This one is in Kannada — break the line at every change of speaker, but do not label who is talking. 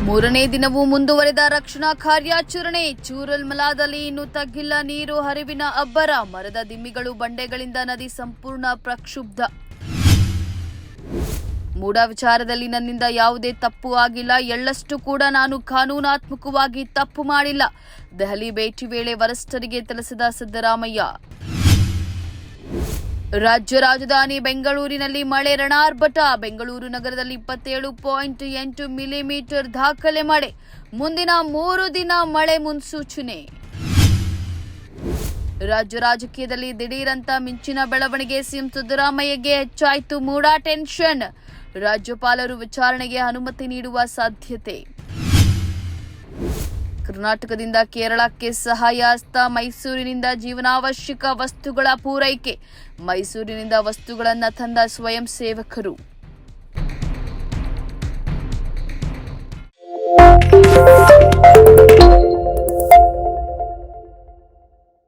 ಮೂರನೇ ದಿನವೂ ಮುಂದುವರೆದ ರಕ್ಷಣಾ ಕಾರ್ಯಾಚರಣೆ. ಚೂರಲ್ಮಲಾದಲ್ಲಿ ಇನ್ನೂ ತಗ್ಗಿಲ್ಲ ನೀರು ಹರಿವಿನ ಅಬ್ಬರ. ಮರದ ದಿಮ್ಮಿಗಳು ಬಂಡೆಗಳಿಂದ ನದಿ ಸಂಪೂರ್ಣ ಪ್ರಕ್ಷುಬ್ಧ. ಮೂಡ ವಿಚಾರದಲ್ಲಿ ನನ್ನಿಂದ ಯಾವುದೇ ತಪ್ಪು ಆಗಿಲ್ಲ. ಎಳ್ಳಷ್ಟು ಕೂಡ ನಾನು ಕಾನೂನಾತ್ಮಕವಾಗಿ ತಪ್ಪು ಮಾಡಿಲ್ಲ. ದೆಹಲಿ ಭೇಟಿ ವೇಳೆ ವರಿಷ್ಠರಿಗೆ ತಿಳಿಸಿದ ಸಿದ್ದರಾಮಯ್ಯ. ರಾಜ್ಯ ರಾಜಧಾನಿ ಬೆಂಗಳೂರಿನಲ್ಲಿ ಮಳೆ ರಣಾರ್ಭಟ. ಬೆಂಗಳೂರು ನಗರದಲ್ಲಿ 27.8 ಮಿಲಿಮೀಟರ್ ದಾಖಲೆ ಮಳೆ. ಮುಂದಿನ 3 ದಿನ ಮಳೆ ಮುನ್ಸೂಚನೆ. ರಾಜ್ಯ ರಾಜಕೀಯದಲ್ಲಿ ದಿಢೀರಂತ ಮಿಂಚಿನ ಬೆಳವಣಿಗೆ. ಸಿಎಂ ಸಿದ್ದರಾಮಯ್ಯಗೆ ಹೆಚ್ಚಾಯಿತು ಮೂಡ ಟೆನ್ಷನ್. ರಾಜ್ಯಪಾಲರು ವಿಚಾರಣೆಗೆ ಅನುಮತಿ ನೀಡುವ ಸಾಧ್ಯತೆ. ಕರ್ನಾಟಕದಿಂದ ಕೇರಳಕ್ಕೆ ಸಹಾಯ ಹಸ್ತ. ಮೈಸೂರಿನಿಂದ ಜೀವನಾವಶ್ಯಕ ವಸ್ತುಗಳ ಪೂರೈಕೆ. ಮೈಸೂರಿನಿಂದ ವಸ್ತುಗಳನ್ನು ತಂದ ಸ್ವಯಂ ಸೇವಕರು.